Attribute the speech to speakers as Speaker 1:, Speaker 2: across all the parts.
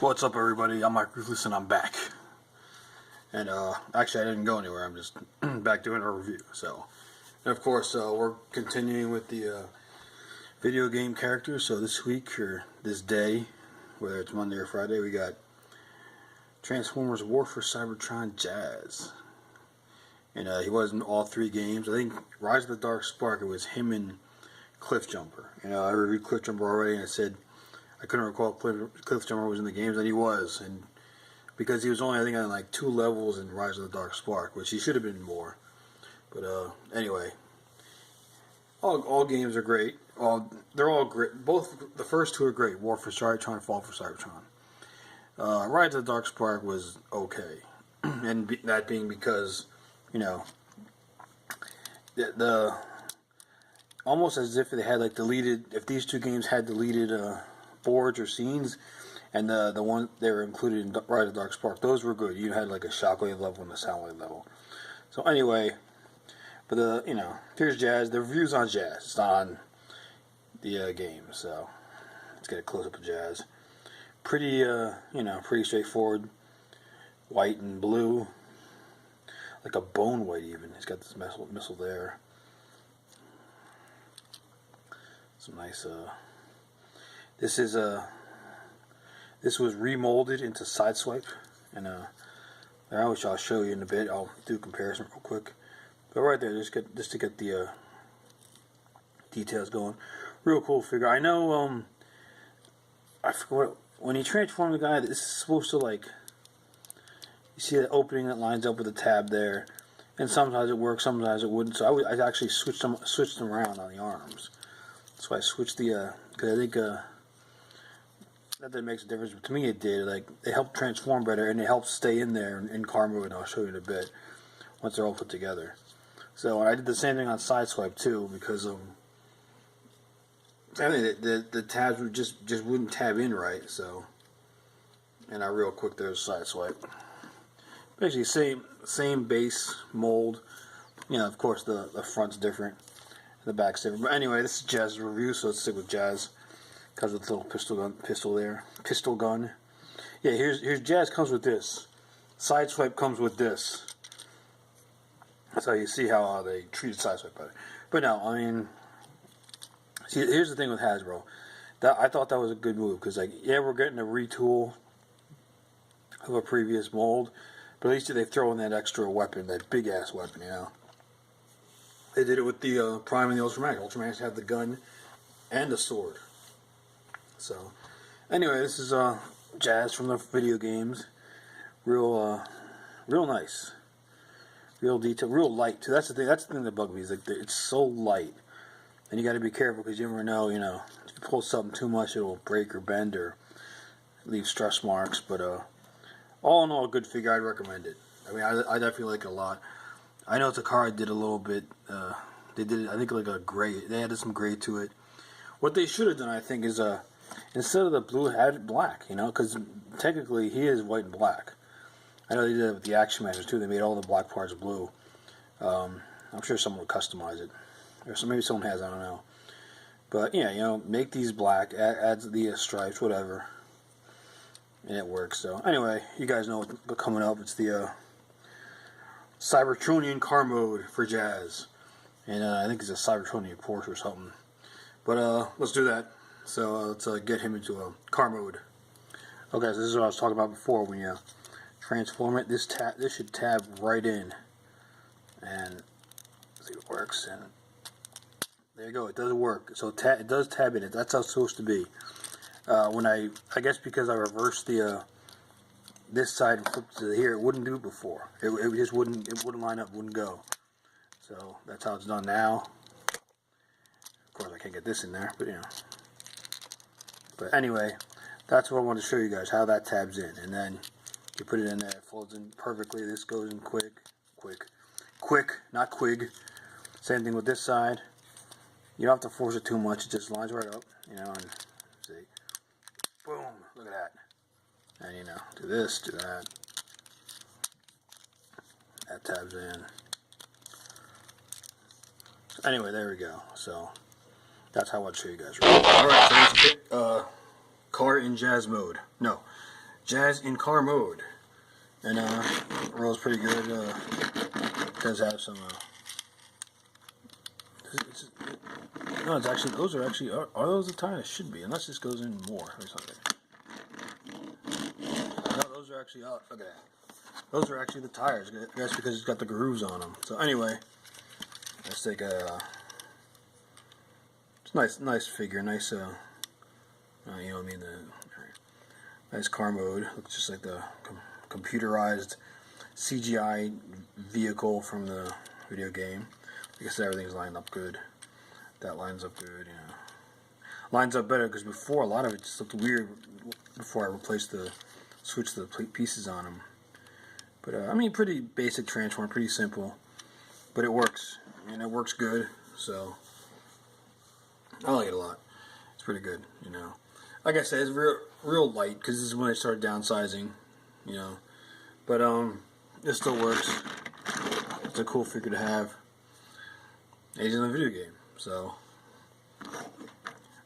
Speaker 1: What's up, everybody? I'm Mike Ruthless and I'm back. And actually, I didn't go anywhere. I'm just back doing a review. So, and of course, we're continuing with the video game characters. So this week or this day, whether it's Monday or Friday, we got Transformers War for Cybertron Jazz. And he was in all three games. I think Rise of the Dark Spark, it was him and Cliffjumper. I reviewed Cliffjumper already, and I said I couldn't recall Cliffjumper was in the games, and he was. And because he was only, I think, on like 2 levels in Rise of the Dark Spark, which he should have been more. But anyway, all games are great. They're all great. Both the first 2 are great. War for Cybertron, Fall for Cybertron. Rise of the Dark Spark was okay, and that being because, the almost as if they had like deleted. If these 2 games had deleted boards or scenes, and the one they were included in Rise of the Dark Spark, those were good. You had like a shockwave level and a soundwave level. So anyway, but here's Jazz. The review's on Jazz. It's not on the game. So let's get a close up of Jazz. Pretty pretty straightforward. White and blue, like a bone white even. He's got this missile there. Some nice. This was remolded into Sideswipe, and which I'll show you in a bit. I'll do a comparison real quick. But right there, just to get the details going. Real cool figure. I know. I forgot when you transform the guy. This is supposed to like. You see the opening that lines up with the tab there, and sometimes it works, sometimes it wouldn't. So I actually switched them around on the arms. So I switched the because I think not that it makes a difference, but to me it did. Like, it helped transform better, and it helps stay in there in car mode, and I'll show you in a bit once they're all put together. So I did the same thing on Sideswipe too, because I think the tabs would just wouldn't tab in right. So, and real quick, there's Sideswipe. Basically, same base mold. Of course the front's different, the back's different. But anyway, this is Jazz's review, so let's stick with Jazz. Comes with a little pistol gun. Yeah, here's Jazz comes with this. Sideswipe comes with this. So you see how they treated Sideswipe better. But no, I mean, see, here's the thing with Hasbro. I thought that was a good move, because we're getting a retool of a previous mold, but at least they throw in that extra weapon, that big ass weapon. They did it with the Prime and the Ultramax. Ultramax had the gun and the sword. So, anyway, this is Jazz from the video games. Real nice, real detail, real light too. That's the thing. That's the thing that bugged me. Is like it's so light, and you got to be careful, because you never know. If you pull something too much, it'll break or bend or leave stress marks. But all in all, a good figure. I'd recommend it. I mean, I definitely like it a lot. I know Takara did a little bit. They did, I think, like a gray. They added some gray to it. What they should have done, I think, is instead of the blue, added black. Because technically he is white and black. I know they did it with the Action Masters too. They made all the black parts blue. I'm sure someone would customize it, or maybe someone has. I don't know. But yeah, make these black. Add the stripes, whatever, and it works. So anyway, you guys know what's coming up. It's the Cybertronian car mode for Jazz, and I think it's a Cybertronian Porsche or something. But let's do that. So let's get him into a car mode. Okay, so this is what I was talking about before. When you transform it, this should tab right in, and see if it works. And there you go. It does work. So it does tab in it. That's how it's supposed to be. When I guess because I reversed the this side and flipped to here, it wouldn't do it before. It just wouldn't. It wouldn't line up. Wouldn't go. So that's how it's done now. Of course, I can't get this in there, but But anyway, that's what I wanted to show you guys, how that tabs in, and then you put it in there. It folds in perfectly. This goes in quick, not quig. Same thing with this side. You don't have to force it too much. It just lines right up, and see, boom, look at that. And do this, do that. That tabs in. Anyway, there we go. So that's how I'd show you guys. Alright, so let's get car in Jazz mode. No, Jazz in car mode, and rolls pretty good. Does have some. No, it's actually, those are actually, are those the tires? Should be, unless this goes in more or something. No, those are actually, look at that. Those are actually the tires, I guess because it's got the grooves on them. So anyway, let's take a, it's nice figure, nice, you know what I mean, nice car mode. Looks just like the computerized CGI vehicle from the video game. I guess everything's lined up good. That lines up good, you know. Lines up better because before a lot of it just looked weird before I switched the pieces on them. But I mean, pretty basic transform, pretty simple, but it works, and it works good. So I like it a lot. It's pretty good, you know. Like I said, it's real light because this is when I started downsizing, you know. But it still works. It's a cool figure to have. He's in a video game, so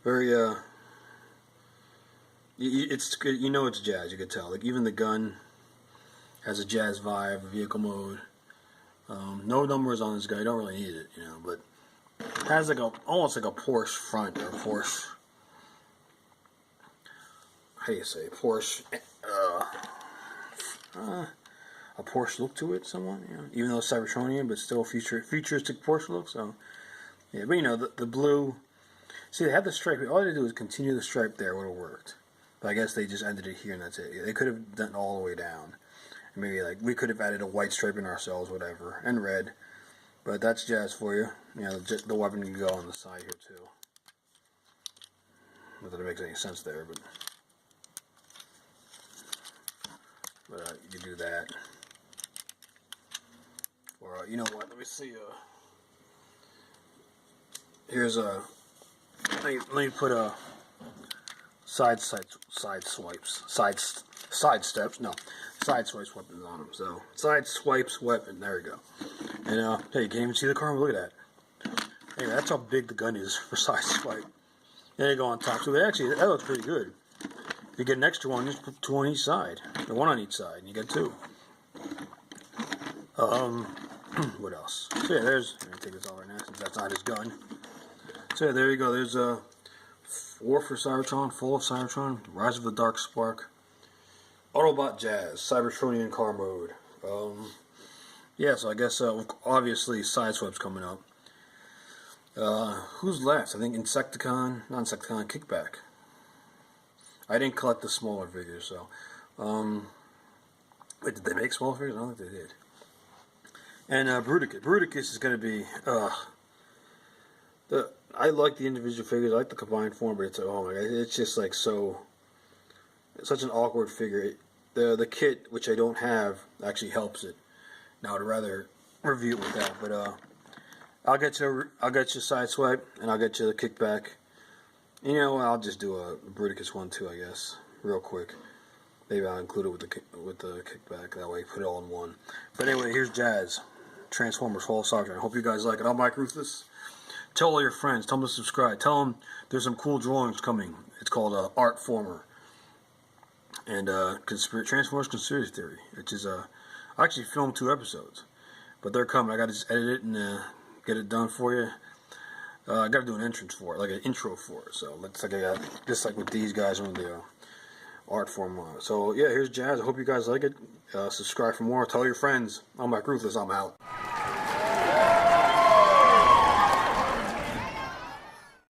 Speaker 1: very it's good. You know it's Jazz. You could tell. Like even the gun has a Jazz vibe, vehicle mode. No numbers on this guy. You don't really need it, you know. But it has like almost like a Porsche front or a Porsche. How do you say Porsche? A Porsche look to it, somewhat, you know, even though it's Cybertronian, but still futuristic Porsche look. So, yeah, but you know, the blue. See, they had the stripe. All they had to do was continue the stripe there. It would have worked. But I guess they just ended it here, and that's it. They could have done it all the way down. And maybe like we could have added a white stripe in ourselves, whatever, and red. But that's Jazz for you. You know, the weapon can go on the side here too. Not that it makes any sense there, but you do that. Or you know what? Let me see. Here's a. Let me put a side swipes weapons on them. So side swipes weapon. There we go. And hey, you can't even see the car. Look at that. Hey, that's how big the gun is for side swipe. There you go on top. So actually, that looks pretty good. If you get an extra one, just put two on each side, or one on each side, and you get two. What else? So yeah, there's. Let me take this all right now since that's not his gun. So yeah, there you go. There's 4 for Cybertron, full of Cybertron, Rise of the Dark Spark, Autobot Jazz, Cybertronian car mode. Yeah, so I guess obviously Sideswipe's coming up. Who's last? I think not Insecticon, Kickback. I didn't collect the smaller figures, so. Wait, did they make smaller figures? I don't think they did. And Bruticus. Bruticus is going to be. I like the individual figures. I like the combined form, but it's oh my god, it's just like so. It's such an awkward figure. The kit, which I don't have, actually helps it. Now I'd rather review it with that, but I'll get you Sideswipe, and I'll get you the Kickback. You know, I'll just do a Bruticus one too, I guess, real quick. Maybe I'll include it with the Kickback. That way, put it all in one. But anyway, here's Jazz, Transformers Fall of Cybertron. I hope you guys like it. I'm Mike Ruthless. Tell all your friends. Tell them to subscribe. Tell them there's some cool drawings coming. It's called Art Former. And Transformers Conspiracy Theory, which is I actually filmed 2 episodes, but they're coming. I got to just edit it and get it done for you. I got to do an entrance for it, like an intro for it. So let's just like with these guys on the art form on it. So yeah, here's Jazz. I hope you guys like it. Subscribe for more. Tell your friends. I'm Mike Ruthless. I'm out.